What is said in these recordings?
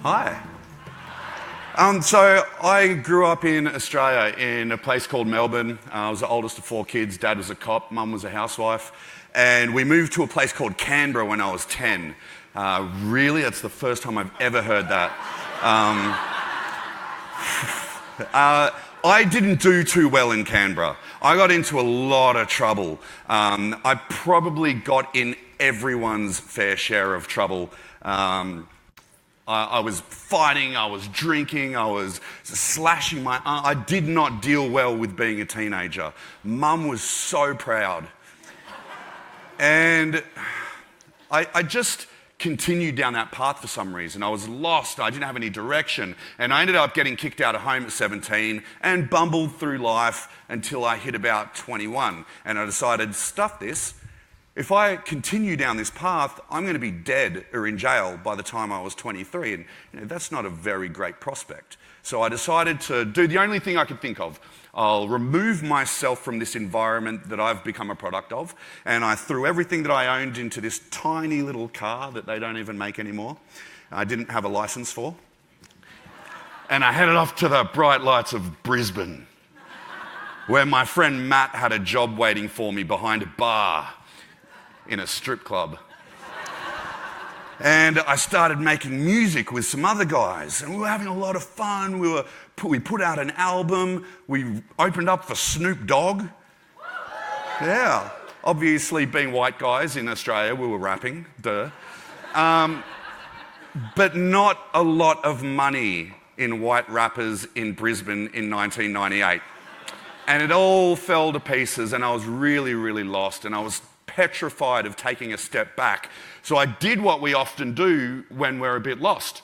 Hi. So I grew up in Australia in a place called Melbourne. I was the oldest of four kids. Dad was a cop, Mum was a housewife. And we moved to a place called Canberra when I was 10. Really? That's the first time I've ever heard that. I didn't do too well in Canberra. I got into a lot of trouble. I probably got in everyone's fair share of trouble. I was fighting, I was drinking, I was slashing my arm. I did not deal well with being a teenager. Mum was so proud. And I just continued down that path for some reason. I was lost, I didn't have any direction, and I ended up getting kicked out of home at 17 and bumbled through life until I hit about 21. And I decided, stuff this. If I continue down this path, I'm going to be dead or in jail by the time I was 23, and that's not a very great prospect. So I decided to do the only thing I could think of. I'll remove myself from this environment that I've become a product of, and I threw everything that I owned into this tiny little car that they don't even make anymore. I didn't have a license for. And I headed off to the bright lights of Brisbane, where my friend Matt had a job waiting for me behind a bar in a strip club. And I started making music with some other guys, and we were having a lot of fun. We put out an album. We opened up for Snoop Dogg. Yeah, obviously being white guys in Australia, we were rapping, duh. But not a lot of money in white rappers in Brisbane in 1998. And it all fell to pieces, and I was really, really lost, and I was petrified of taking a step back. So I did what we often do when we're a bit lost.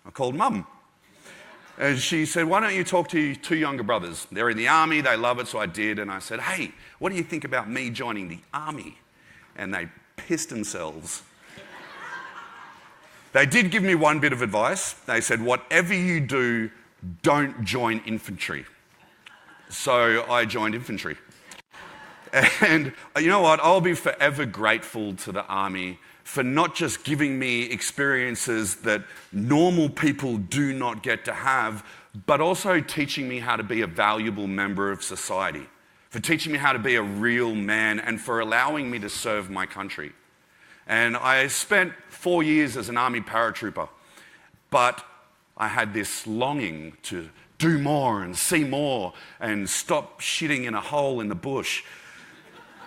I called Mum. And she said, why don't you talk to your two younger brothers? They're in the army, they love it, so I did. And I said, hey, what do you think about me joining the army? And they pissed themselves. They did give me one bit of advice. They said, whatever you do, don't join infantry. So I joined infantry. And you know what? I'll be forever grateful to the army for not just giving me experiences that normal people do not get to have, but also teaching me how to be a valuable member of society, for teaching me how to be a real man, and for allowing me to serve my country. And I spent 4 years as an army paratrooper, but I had this longing to do more and see more and stop shitting in a hole in the bush.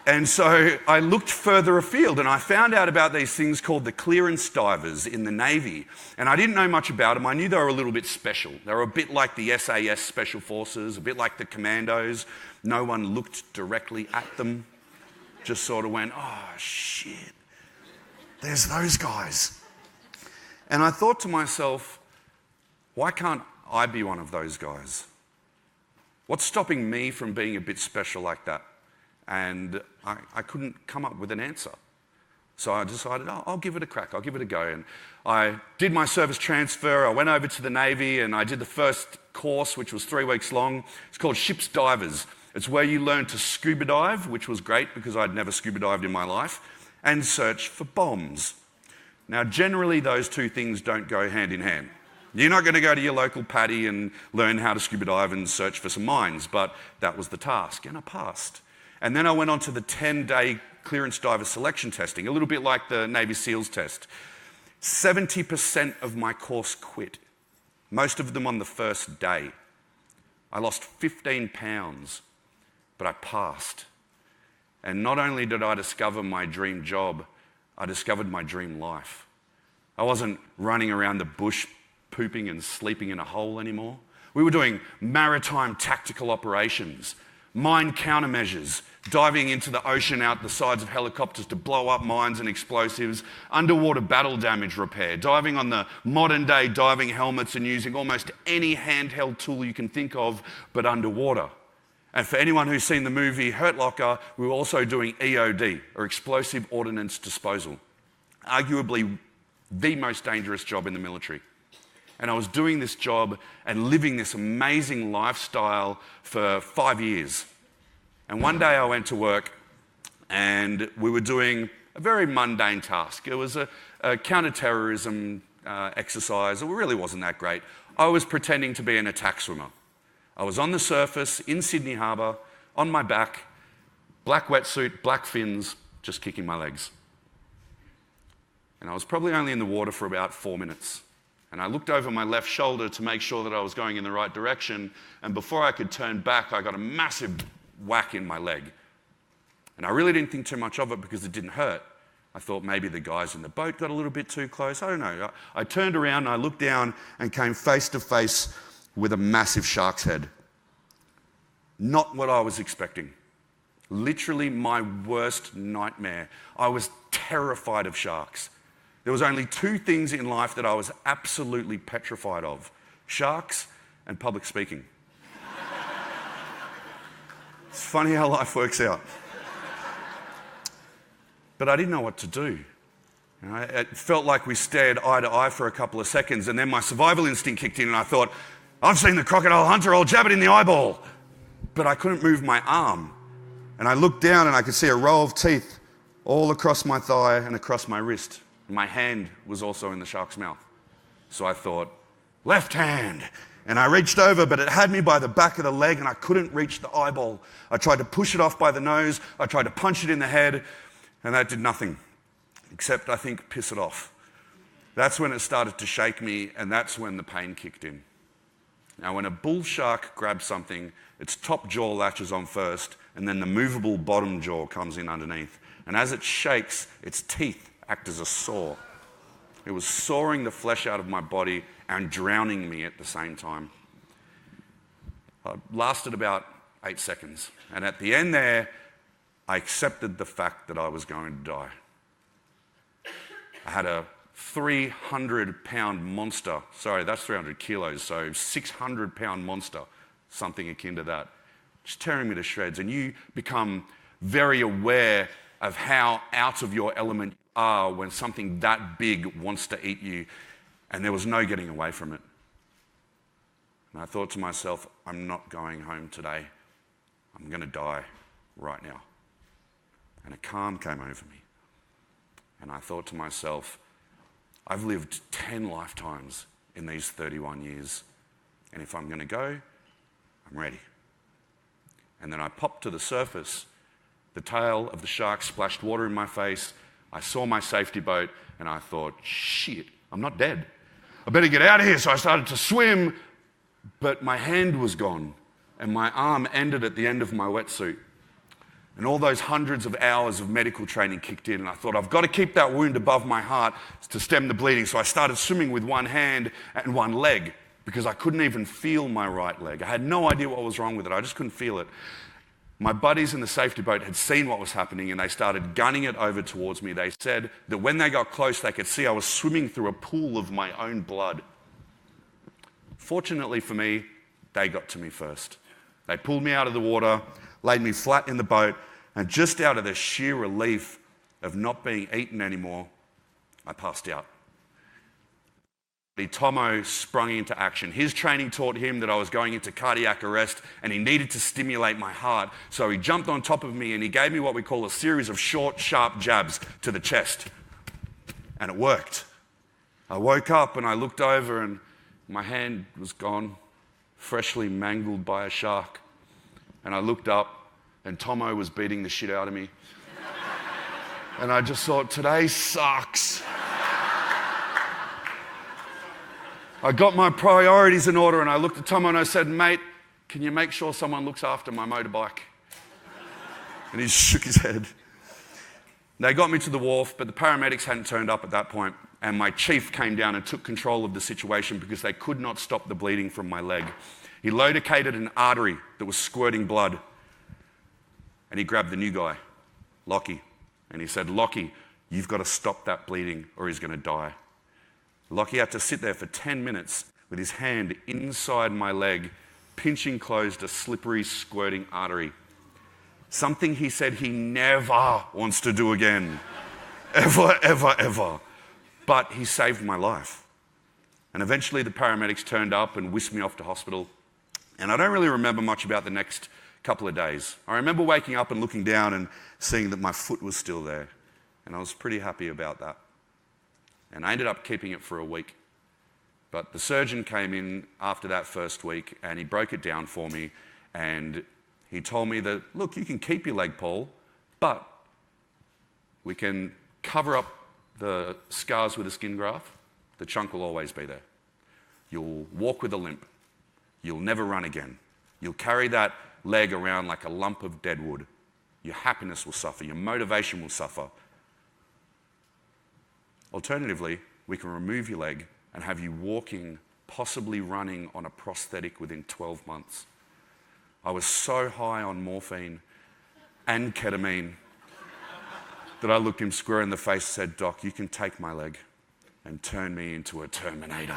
And so I looked further afield, and I found out about these things called the clearance divers in the Navy. And I didn't know much about them. I knew they were a little bit special. They were a bit like the SAS Special Forces, a bit like the Commandos. No one looked directly at them, just sort of went, oh shit, there's those guys. And I thought to myself, why can't I be one of those guys? What's stopping me from being a bit special like that? And I couldn't come up with an answer. So I decided, I'll give it a crack, I'll give it a go. And I did my service transfer, I went over to the Navy, and I did the first course, which was 3 weeks long. It's called Ship's Divers. It's where you learn to scuba dive, which was great because I'd never scuba dived in my life, and search for bombs. Now, generally, those two things don't go hand in hand. You're not going to go to your local paddy and learn how to scuba dive and search for some mines, but that was the task, and I passed. And then I went on to the 10-day clearance diver selection testing, a little bit like the Navy SEALs test. 70% of my course quit, most of them on the first day. I lost 15 pounds, but I passed. And not only did I discover my dream job, I discovered my dream life. I wasn't running around the bush pooping and sleeping in a hole anymore. We were doing maritime tactical operations, mine countermeasures, diving into the ocean out the sides of helicopters to blow up mines and explosives, underwater battle damage repair, diving on the modern day diving helmets and using almost any handheld tool you can think of, but underwater. And for anyone who's seen the movie Hurt Locker, we were also doing EOD, or explosive ordnance disposal, arguably the most dangerous job in the military. And I was doing this job and living this amazing lifestyle for 5 years. And one day I went to work and we were doing a very mundane task. It was a counter-terrorism exercise. It really wasn't that great. I was pretending to be an attack swimmer. I was on the surface in Sydney Harbour, on my back, black wetsuit, black fins, just kicking my legs. And I was probably only in the water for about 4 minutes. And I looked over my left shoulder to make sure that I was going in the right direction. And before I could turn back, I got a massive whack in my leg. And I really didn't think too much of it because it didn't hurt. I thought maybe the guys in the boat got a little bit too close. I don't know. I turned around and I looked down and came face to face with a massive shark's head. Not what I was expecting. Literally my worst nightmare. I was terrified of sharks. There was only 2 things in life that I was absolutely petrified of: sharks and public speaking. It's funny how life works out. But I didn't know what to do. It felt like we stared eye to eye for a couple of seconds, and then my survival instinct kicked in and I thought, I've seen the crocodile hunter, I'll jab it in the eyeball. But I couldn't move my arm. And I looked down and I could see a row of teeth all across my thigh and across my wrist. My hand was also in the shark's mouth. So I thought, left hand. And I reached over, but it had me by the back of the leg and I couldn't reach the eyeball. I tried to push it off by the nose. I tried to punch it in the head, and that did nothing, except I think piss it off. That's when it started to shake me, and that's when the pain kicked in. Now, when a bull shark grabs something, its top jaw latches on first, and then the movable bottom jaw comes in underneath. And as it shakes, its teeth act as a saw. It was sawing the flesh out of my body and drowning me at the same time. It lasted about 8 seconds. And at the end there, I accepted the fact that I was going to die. I had a 300-pound monster. Sorry, that's 300 kilos, so 600-pound monster, something akin to that, just tearing me to shreds. And you become very aware of how out of your element you are when something that big wants to eat you, and there was no getting away from it. And I thought to myself, I'm not going home today. I'm going to die right now. And a calm came over me. And I thought to myself, I've lived 10 lifetimes in these 31 years. And if I'm going to go, I'm ready. And then I popped to the surface. The tail of the shark splashed water in my face. I saw my safety boat and I thought, shit, I'm not dead. I better get out of here. So I started to swim, but my hand was gone and my arm ended at the end of my wetsuit. And all those hundreds of hours of medical training kicked in, and I thought, I've got to keep that wound above my heart to stem the bleeding. So I started swimming with one hand and one leg because I couldn't even feel my right leg. I had no idea what was wrong with it. I just couldn't feel it. My buddies in the safety boat had seen what was happening and they started gunning it over towards me. They said that when they got close, they could see I was swimming through a pool of my own blood. Fortunately for me, they got to me first. They pulled me out of the water, laid me flat in the boat, and just out of the sheer relief of not being eaten anymore, I passed out. Tomo sprung into action. His training taught him that I was going into cardiac arrest and he needed to stimulate my heart. So he jumped on top of me and he gave me what we call a series of short, sharp jabs to the chest. And it worked. I woke up and I looked over and my hand was gone, freshly mangled by a shark. And I looked up and Tomo was beating the shit out of me. And I just thought, today sucks. I got my priorities in order and I looked at Tomo and I said, mate, can you make sure someone looks after my motorbike? And he shook his head. They got me to the wharf, but the paramedics hadn't turned up at that point, and my chief came down and took control of the situation because they could not stop the bleeding from my leg. He located an artery that was squirting blood, and he grabbed the new guy, Lockie, and he said, Lockie, you've got to stop that bleeding or he's going to die. Lockie had to sit there for 10 minutes with his hand inside my leg, pinching closed a slippery, squirting artery. Something he said he never wants to do again. Ever, ever, ever. But he saved my life. And eventually the paramedics turned up and whisked me off to hospital. And I don't really remember much about the next couple of days. I remember waking up and looking down and seeing that my foot was still there. And I was pretty happy about that. And I ended up keeping it for a week. But the surgeon came in after that first week and he broke it down for me, and he told me that, look, you can keep your leg, Paul, but we can cover up the scars with a skin graft. The chunk will always be there. You'll walk with a limp. You'll never run again. You'll carry that leg around like a lump of dead wood. Your happiness will suffer. Your motivation will suffer. Alternatively, we can remove your leg and have you walking, possibly running on a prosthetic within 12 months. I was so high on morphine and ketamine that I looked him square in the face and said, Doc, you can take my leg and turn me into a Terminator.